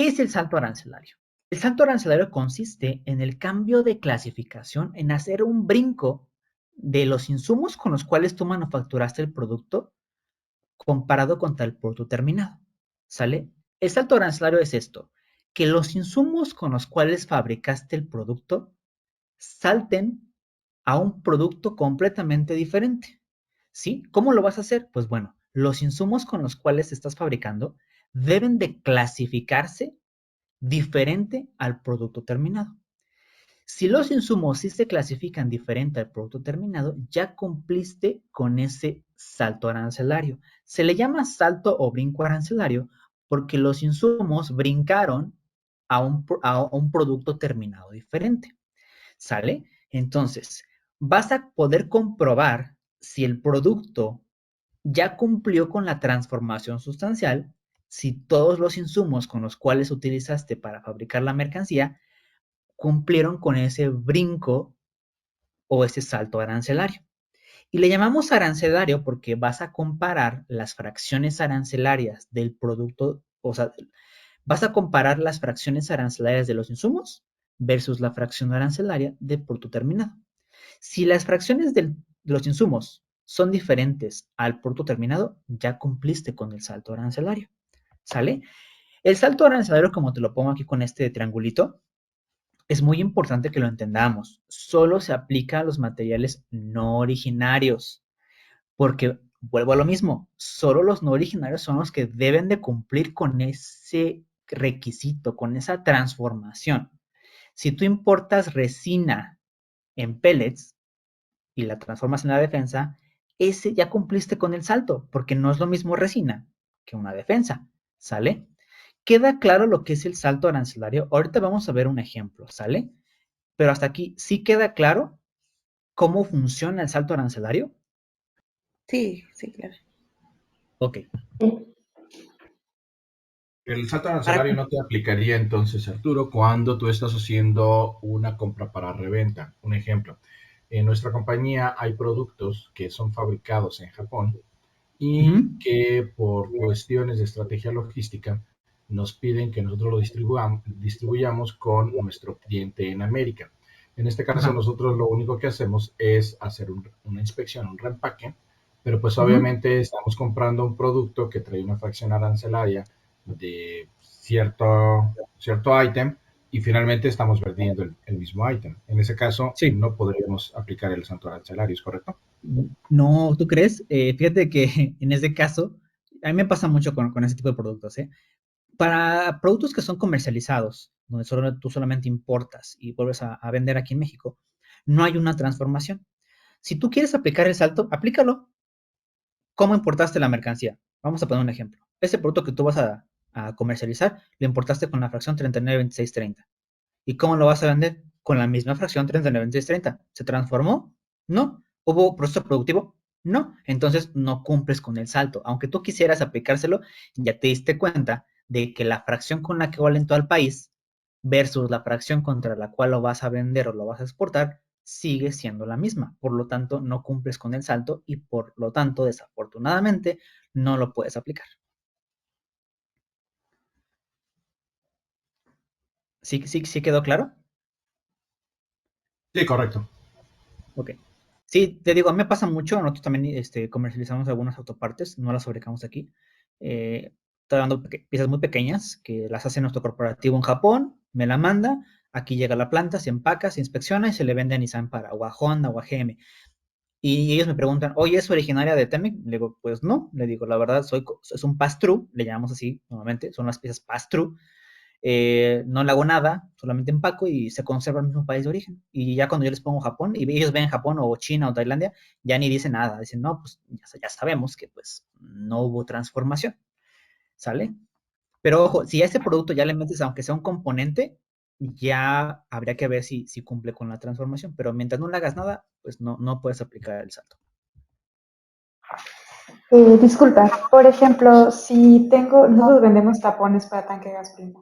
¿Qué es el salto arancelario? El salto arancelario consiste en el cambio de clasificación, en hacer un brinco de los insumos con los cuales tú manufacturaste el producto comparado contra el producto terminado. ¿Sale? El salto arancelario es esto, que los insumos con los cuales fabricaste el producto salten a un producto completamente diferente. ¿Sí? ¿Cómo lo vas a hacer? Pues bueno, los insumos con los cuales estás fabricando deben de clasificarse diferente al producto terminado. Si los insumos sí se clasifican diferente al producto terminado, ya cumpliste con ese salto arancelario. Se le llama salto o brinco arancelario porque los insumos brincaron a un producto terminado diferente. ¿Sale? Entonces, vas a poder comprobar si el producto ya cumplió con la transformación sustancial, si todos los insumos con los cuales utilizaste para fabricar la mercancía cumplieron con ese brinco o ese salto arancelario. Y le llamamos arancelario porque vas a comparar las fracciones arancelarias del producto, o sea, vas a comparar las fracciones arancelarias de los insumos versus la fracción arancelaria del producto terminado. Si las fracciones de los insumos son diferentes al producto terminado, ya cumpliste con el salto arancelario. ¿Sale? El salto arancelario, como te lo pongo aquí con este triangulito, es muy importante que lo entendamos. Solo se aplica a los materiales no originarios, porque vuelvo a lo mismo, solo los no originarios son los que deben de cumplir con ese requisito, con esa transformación. Si tú importas resina en pellets y la transformas en la defensa, ese ya cumpliste con el salto, porque no es lo mismo resina que una defensa, ¿sale? ¿Queda claro lo que es el salto arancelario? Ahorita vamos a ver un ejemplo, ¿sale? Pero hasta aquí, ¿sí queda claro cómo funciona el salto arancelario? Sí, sí, claro. Ok. El salto Para, arancelario no te aplicaría entonces, Arturo, cuando tú estás haciendo una compra para reventa. Un ejemplo, en nuestra compañía hay productos que son fabricados en Japón y uh-huh, que por cuestiones de estrategia logística nos piden que nosotros lo distribuyamos con nuestro cliente en América. En este caso, ajá, nosotros lo único que hacemos es hacer una inspección, un reempaque, pero pues uh-huh. obviamente estamos comprando un producto que trae una fracción arancelaria de cierto ítem y finalmente estamos vendiendo el mismo ítem. En ese caso, Sí. no podríamos aplicar el salto arancelario, ¿es correcto? No, ¿tú crees? Fíjate que en ese caso, a mí me pasa mucho con ese tipo de productos, ¿eh? Para productos que son comercializados, donde tú solamente importas y vuelves a vender aquí en México, no hay una transformación. Si tú quieres aplicar el salto, aplícalo. ¿Cómo importaste la mercancía? Vamos a poner un ejemplo. Ese producto que tú vas a comercializar, lo importaste con la fracción 392630. ¿Y cómo lo vas a vender? Con la misma fracción 392630. ¿Se transformó? No. ¿Hubo proceso productivo? No. Entonces no cumples con el salto. Aunque tú quisieras aplicárselo, ya te diste cuenta de que la fracción con la que vale en todo el país versus la fracción contra la cual lo vas a vender o lo vas a exportar sigue siendo la misma. Por lo tanto, no cumples con el salto y por lo tanto, desafortunadamente, no lo puedes aplicar. ¿Sí quedó claro? Sí, correcto. Ok. Sí, te digo, a mí me pasa mucho, nosotros también comercializamos algunas autopartes, no las fabricamos aquí. Estoy dando piezas muy pequeñas que las hace nuestro corporativo en Japón, me la manda, aquí llega a la planta, se empaca, se inspecciona y se le vende a Nissan para o a Honda o a GM. Y ellos me preguntan, oye, ¿es originaria de Temec? Le digo, pues no, le digo, la verdad, es un pass-through, le llamamos así normalmente, son las piezas pass-through, no le hago nada, solamente empaco y se conserva el mismo país de origen. Y ya cuando yo les pongo Japón y ellos ven Japón o China o Tailandia, ya ni dicen nada, dicen, no, pues ya sabemos que pues no hubo transformación, ¿sale? Pero ojo, si a este producto ya le metes, aunque sea un componente, ya habría que ver si cumple con la transformación, pero mientras no le hagas nada, pues no puedes aplicar el salto. Disculpa, por ejemplo, si tengo, nosotros vendemos tapones para tanque de gasolina.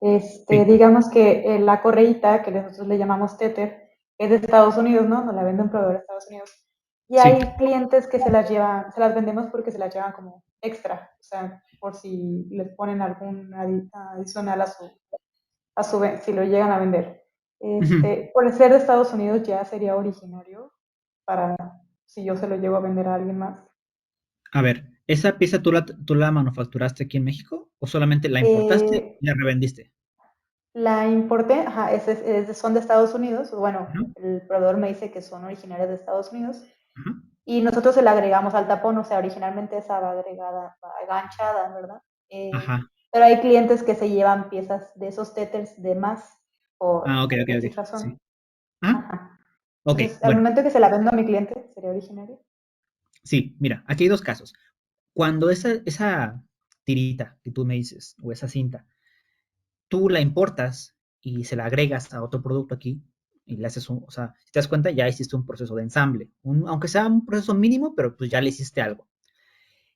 Sí, Digamos que la correíta, que nosotros le llamamos tether, es de Estados Unidos, ¿no? Nos la vende un proveedor de Estados Unidos. Y Sí. hay clientes que se las llevan, se las vendemos porque se las llevan como extra, o sea, por si les ponen algún adicional si lo llegan a vender. Ujú. Por ser de Estados Unidos ya sería originario para si yo se lo llevo a vender a alguien más. A ver, ¿esa pieza tú la manufacturaste aquí en México o solamente la importaste Eh, y la revendiste? la importé, ajá, son de Estados Unidos, bueno, Ajá, el proveedor me dice que son originarias de Estados Unidos ajá, y nosotros se la agregamos al tapón, o sea, originalmente esa va agregada, va enganchada, ¿verdad? ajá. Pero hay clientes que se llevan piezas de esos téters de más Ah, por ok, ok, X ok. razón. Sí. Ah, Ajá. ok, Entonces, al bueno. momento que se la vendo a mi cliente, sería originario. Sí, mira, aquí hay dos casos. Cuando esa tirita que tú me dices, o esa cinta, tú la importas y se la agregas a otro producto aquí y le haces o sea, si te das cuenta, ya hiciste un proceso de ensamble, aunque sea un proceso mínimo, pero pues ya le hiciste algo.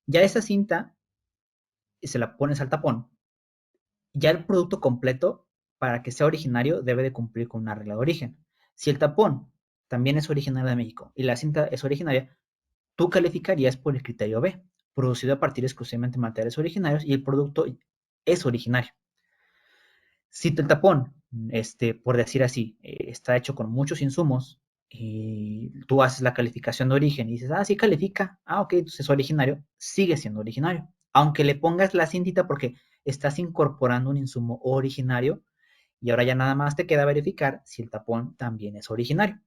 Ya esa cinta se la pones al tapón. Ya el producto completo, para que sea originario, debe de cumplir con una regla de origen. Si el tapón también es originario de México y la cinta es originaria, tú calificarías por el criterio B, producido a partir exclusivamente de materiales originarios y el producto es originario. Si el tapón, por decir así, está hecho con muchos insumos y tú haces la calificación de origen y dices, ah, sí califica, ah, ok, entonces es originario, sigue siendo originario. Aunque le pongas la cintita porque estás incorporando un insumo originario y ahora ya nada más te queda verificar si el tapón también es originario.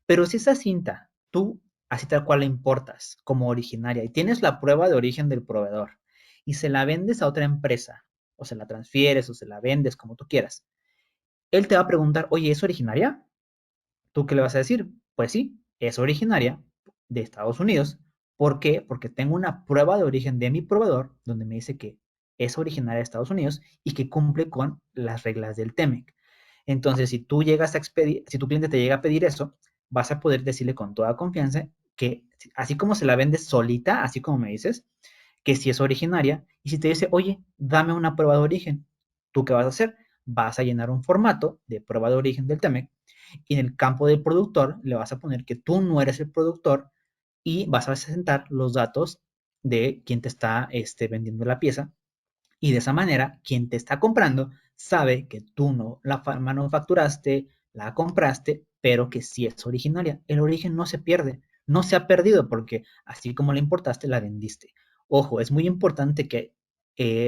Pero si esa cinta tú así tal cual la importas como originaria y tienes la prueba de origen del proveedor y se la vendes a otra empresa, o se la transfieres o se la vendes como tú quieras, él te va a preguntar, oye, ¿es originaria? ¿Tú qué le vas a decir? Pues sí, es originaria de Estados Unidos. ¿Por qué? Porque tengo una prueba de origen de mi proveedor donde me dice que es originaria de Estados Unidos y que cumple con las reglas del TEMEC. Entonces, si tú llegas a expedir, si tu cliente te llega a pedir eso, vas a poder decirle con toda confianza que así como se la vendes solita, así como me dices, que si es originaria, y si te dice, oye, dame una prueba de origen, ¿tú qué vas a hacer? Vas a llenar un formato de prueba de origen del TEMEC y en el campo del productor le vas a poner que tú no eres el productor y vas a presentar los datos de quien te está vendiendo la pieza y de esa manera quien te está comprando sabe que tú no la manufacturaste, la compraste, pero que sí es originaria. El origen no se pierde, no se ha perdido porque así como la importaste, la vendiste. Ojo, es muy importante que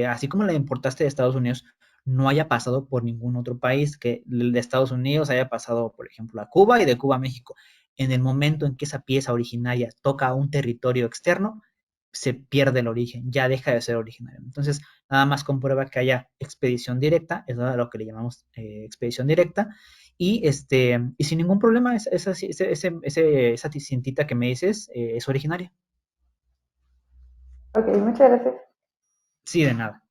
así como la importaste de Estados Unidos, no haya pasado por ningún otro país, que de Estados Unidos haya pasado, por ejemplo, a Cuba y de Cuba a México. En el momento en que esa pieza originaria toca un territorio externo, se pierde el origen, ya deja de ser originario. Entonces, nada más comprueba que haya expedición directa, es a lo que le llamamos expedición directa, y sin ningún problema, esa cintita que me dices es originaria. Ok, muchas gracias. Sí, de nada.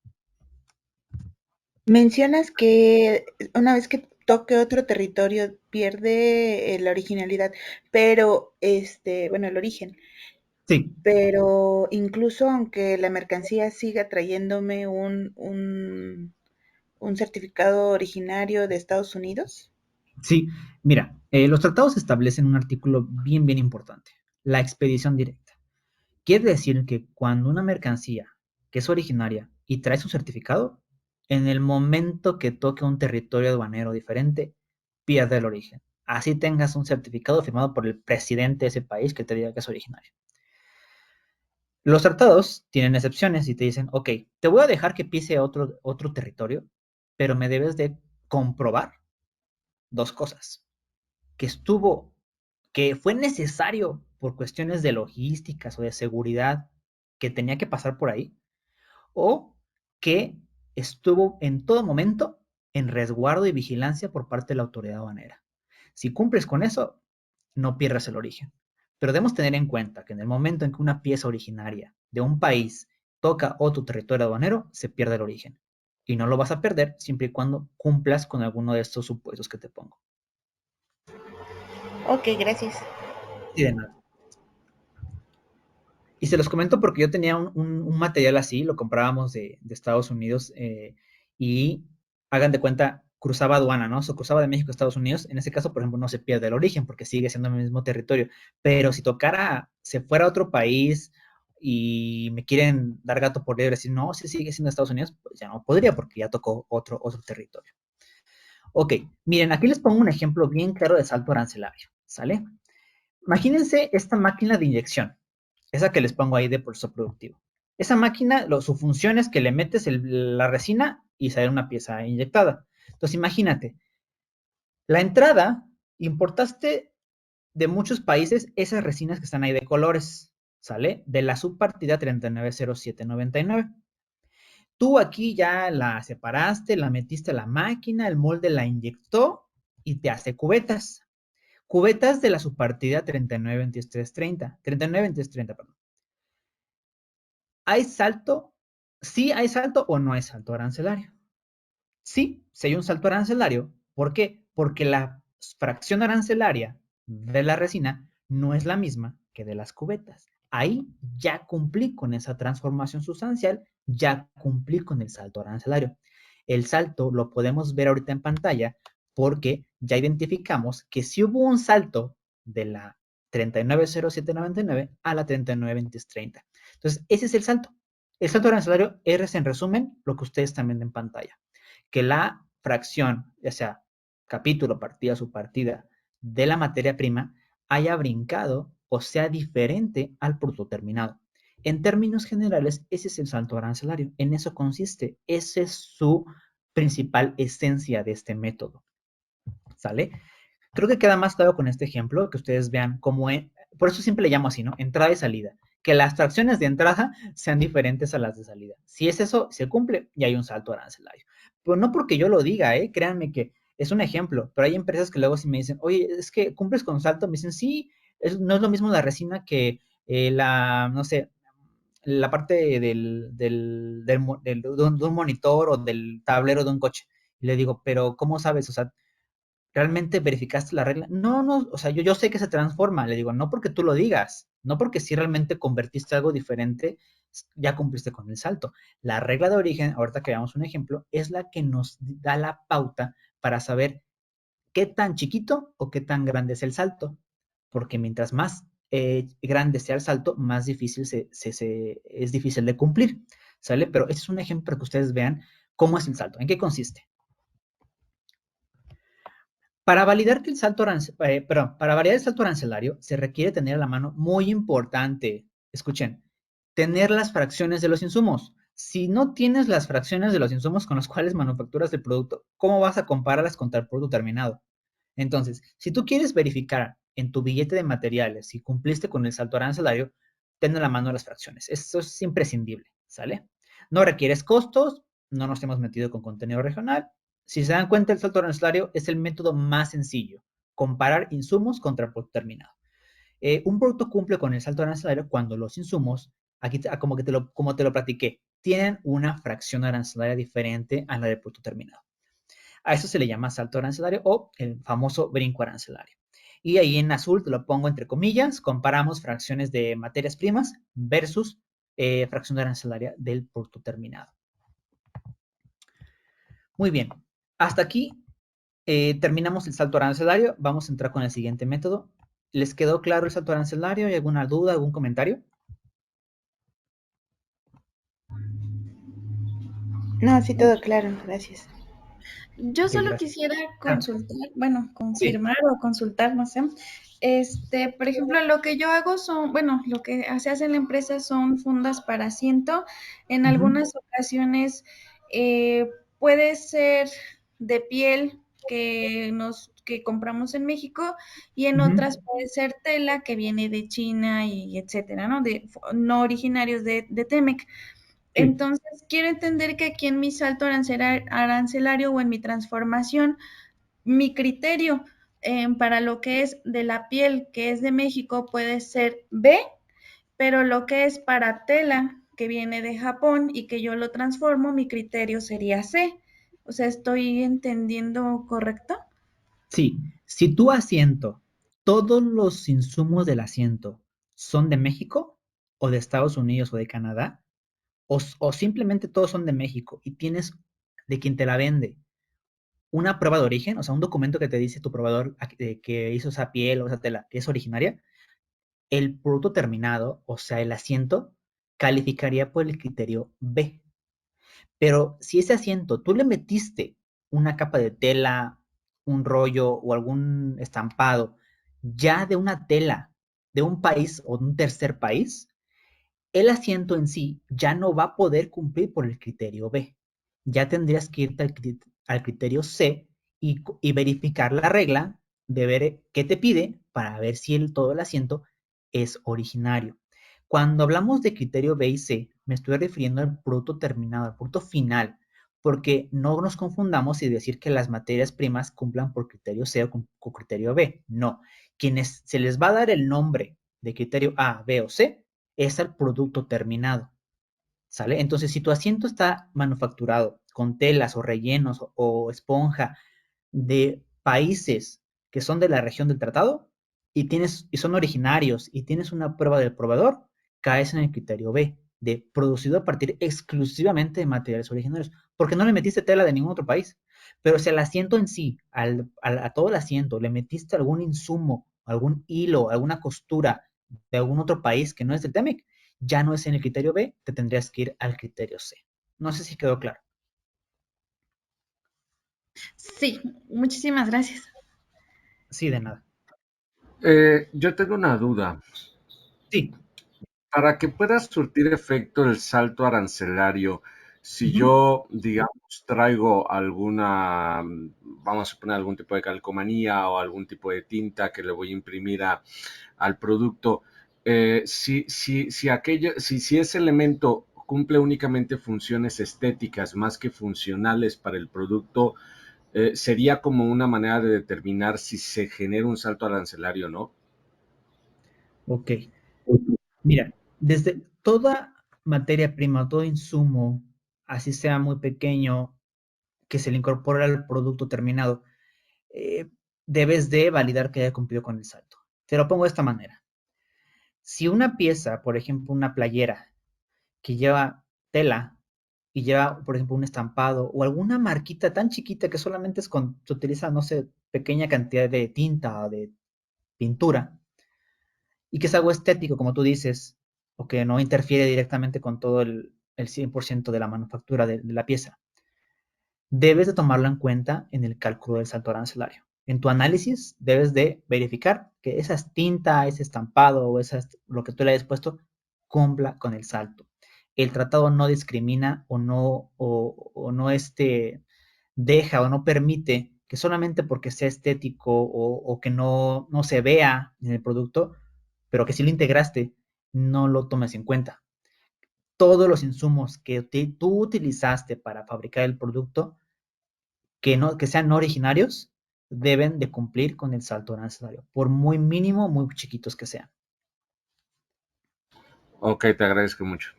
Mencionas que una vez que toque otro territorio pierde la originalidad, pero bueno, el origen. Sí, Pero incluso aunque la mercancía siga trayéndome un certificado originario de Estados Unidos. sí. Mira, los tratados establecen un artículo bien, bien importante, la expedición directa. Quiere decir que cuando una mercancía que es originaria y trae su certificado, en el momento que toque un territorio aduanero diferente, pierde el origen. Así tengas un certificado firmado por el presidente de ese país que te diga que es originario. Los tratados tienen excepciones y te dicen, ok, te voy a dejar que pise otro territorio, pero me debes de comprobar dos cosas. Que estuvo, que fue necesario por cuestiones de logísticas o de seguridad que tenía que pasar por ahí, o que estuvo en todo momento en resguardo y vigilancia por parte de la autoridad aduanera. Si cumples con eso, no pierdas el origen. Pero debemos tener en cuenta que en el momento en que una pieza originaria de un país toca otro territorio aduanero, se pierde el origen. Y no lo vas a perder siempre y cuando cumplas con alguno de estos supuestos que te pongo. Ok, gracias. Y de nada. Y se los comento porque yo tenía un material así, lo comprábamos de Estados Unidos y hagan de cuenta, cruzaba aduana, ¿no? O cruzaba de México a Estados Unidos. En ese caso, por ejemplo, no se pierde el origen porque sigue siendo el mismo territorio. Pero si se fuera a otro país y me quieren dar gato por liebre, decir, no, si sigue siendo Estados Unidos, pues ya no podría porque ya tocó otro territorio. Ok, miren, aquí les pongo un ejemplo bien claro de salto arancelario, ¿sale? Imagínense esta máquina de inyección, esa que les pongo ahí de proceso productivo. Esa máquina, su función es que le metes la resina y sale una pieza inyectada. Entonces, imagínate, la entrada, importaste de muchos países esas resinas que están ahí de colores, ¿sale? De la subpartida 390799. Tú aquí ya la separaste, la metiste a la máquina, el molde la inyectó y te hace cubetas. Cubetas de la subpartida 392330. 392330, perdón. ¿Hay salto? ¿Sí hay salto o no hay salto arancelario? Sí, sí hay un salto arancelario. ¿Por qué? Porque la fracción arancelaria de la resina no es la misma que de las cubetas. Ahí ya cumplí con esa transformación sustancial, ya cumplí con el salto arancelario. El salto lo podemos ver ahorita en pantalla porque ya identificamos que sí hubo un salto de la 390799 a la 392030. Entonces, ese es el salto. El salto arancelario es, en resumen, lo que ustedes están viendo en pantalla. Que la fracción, ya sea capítulo, partida, subpartida, de la materia prima, haya brincado o sea diferente al producto terminado. En términos generales, ese es el salto arancelario. En eso consiste. Esa es su principal esencia de este método. ¿Sale? Creo que queda más claro con este ejemplo, que ustedes vean cómo es, por eso siempre le llamo así, ¿no? Entrada y salida. Que las fracciones de entrada sean diferentes a las de salida. Si es eso, se cumple y hay un salto arancelario. Pero no porque yo lo diga, ¿eh? Créanme que es un ejemplo, pero hay empresas que luego sí me dicen, oye, es que cumples con salto, me dicen, sí, no es lo mismo la resina que no sé, la parte de un monitor o del tablero de un coche. Y le digo, pero ¿cómo sabes? O sea, ¿realmente verificaste la regla? No, no, o sea, yo sé que se transforma, le digo, no porque tú lo digas, no porque si realmente convertiste algo diferente, ya cumpliste con el salto. La regla de origen, ahorita que veamos un ejemplo, es la que nos da la pauta para saber qué tan chiquito o qué tan grande es el salto, porque mientras más grande sea el salto, más difícil es difícil de cumplir, ¿sale? Pero este es un ejemplo para que ustedes vean cómo es el salto, en qué consiste. Para validar el salto arancelario se requiere tener a la mano muy importante, escuchen, tener las fracciones de los insumos. Si no tienes las fracciones de los insumos con los cuales manufacturas el producto, ¿cómo vas a compararlas contra el producto terminado? Entonces, si tú quieres verificar en tu billete de materiales si cumpliste con el salto arancelario, ten a la mano las fracciones. Eso es imprescindible, ¿sale? No requieres costos, no nos hemos metido con contenido regional. Si se dan cuenta, el salto arancelario es el método más sencillo, comparar insumos contra el producto terminado. Un producto cumple con el salto arancelario cuando los insumos, aquí como te lo platiqué, tienen una fracción arancelaria diferente a la del producto terminado. A eso se le llama salto arancelario o el famoso brinco arancelario. Y ahí en azul te lo pongo entre comillas, comparamos fracciones de materias primas versus fracción arancelaria del producto terminado. Muy bien, hasta aquí terminamos el salto arancelario. Vamos a entrar con el siguiente método. ¿Les quedó claro el salto arancelario? ¿Hay alguna duda, algún comentario? No, sí, todo claro, gracias. Yo Ok, solo gracias. quisiera Ah, consultar, bueno, sí. confirmar o consultar, no sé. Por ejemplo, lo que yo hago son, bueno, lo que se hace en la empresa son fundas para asiento. En algunas ocasiones puede ser de piel que compramos en México y en otras puede ser tela que viene de China y etcétera, ¿no? No originarios de Temec. Sí. Entonces, quiero entender que aquí en mi salto arancelario o en mi transformación, mi criterio para lo que es de la piel que es de México puede ser B, pero lo que es para tela que viene de Japón y que yo lo transformo, mi criterio sería C. O sea, ¿estoy entendiendo correcto? Sí, si tu asiento, todos los insumos del asiento son de México o de Estados Unidos o de Canadá, o simplemente todos son de México y tienes de quien te la vende una prueba de origen, o sea, un documento que te dice tu proveedor que hizo esa piel o esa tela que es originaria, el producto terminado, o sea, el asiento, calificaría por el criterio B. Pero si ese asiento tú le metiste una capa de tela, un rollo o algún estampado ya de una tela de un país o de un tercer país, el asiento en sí ya no va a poder cumplir por el criterio B. Ya tendrías que irte al criterio C y verificar la regla de ver qué te pide para ver si todo el asiento es originario. Cuando hablamos de criterio B y C, me estoy refiriendo al producto terminado, al producto final, porque no nos confundamos y decir que las materias primas cumplan por criterio C o con criterio B. No, quienes se les va a dar el nombre de criterio A, B o C es al producto terminado, ¿sale? Entonces, si tu asiento está manufacturado con telas o rellenos o esponja de países que son de la región del tratado y son originarios y tienes una prueba del proveedor, caes en el criterio B, de producido a partir exclusivamente de materiales originarios, porque no le metiste tela de ningún otro país. Pero si al asiento en sí, a todo el asiento, le metiste algún insumo, algún hilo, alguna costura de algún otro país que no es del TEMEC, ya no es en el criterio B, te tendrías que ir al criterio C. No sé si quedó claro. Sí, muchísimas gracias. Sí, de nada. Yo tengo una duda. Sí. Para que pueda surtir efecto el salto arancelario, si Ujú. yo, digamos, traigo alguna, vamos a suponer algún tipo de calcomanía o algún tipo de tinta que le voy a imprimir al producto, si ese elemento cumple únicamente funciones estéticas más que funcionales para el producto, sería como una manera de determinar si se genera un salto arancelario o no. Ok. Mira, desde toda materia prima, todo insumo, así sea muy pequeño, que se le incorpora al producto terminado, eh, debes de validar que haya cumplido con el salto. Te lo pongo de esta manera. Si una pieza, por ejemplo, una playera que lleva tela y lleva, por ejemplo, un estampado o alguna marquita tan chiquita que solamente se utiliza, no sé, pequeña cantidad de tinta o de pintura, y que es algo estético, como tú dices, o que no interfiere directamente con todo el 100% de la manufactura de la pieza, debes de tomarlo en cuenta en el cálculo del salto arancelario. En tu análisis debes de verificar que esa tinta, ese estampado o lo que tú le hayas puesto cumpla con el salto. El tratado no discrimina o no deja o no permite que solamente porque sea estético o que no se vea en el producto, pero que si lo integraste, no lo tomes en cuenta. Todos los insumos que tú utilizaste para fabricar el producto, que sean no originarios, deben de cumplir con el salto arancelario, por muy mínimo, muy chiquitos que sean. Ok, te agradezco mucho.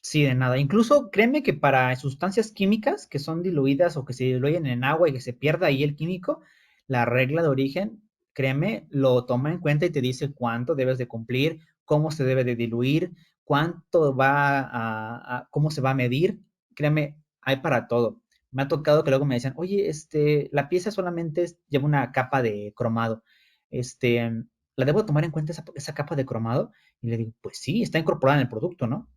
Sí, de nada. Incluso créeme que para sustancias químicas que son diluidas o que se diluyen en agua y que se pierda ahí el químico, la regla de origen, créeme, lo toma en cuenta y te dice cuánto debes de cumplir, cómo se debe de diluir, cómo se va a medir. Créeme, hay para todo. Me ha tocado que luego me decían, oye, la pieza solamente lleva una capa de cromado. ¿La debo tomar en cuenta esa capa de cromado? Y le digo, pues sí, está incorporada en el producto, ¿no?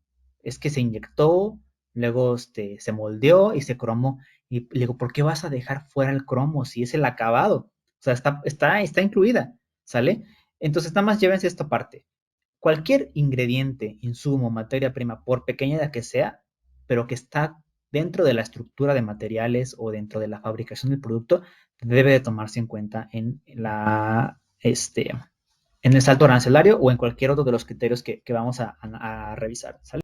Es que se inyectó, luego se moldeó y se cromó. Y le digo, ¿por qué vas a dejar fuera el cromo si es el acabado? O sea, está incluida, ¿sale? Entonces, nada más llévense esta parte. Cualquier ingrediente, insumo, materia prima, por pequeña que sea, pero que está dentro de la estructura de materiales o dentro de la fabricación del producto, debe de tomarse en cuenta en el salto arancelario o en cualquier otro de los criterios que vamos a revisar, ¿sale?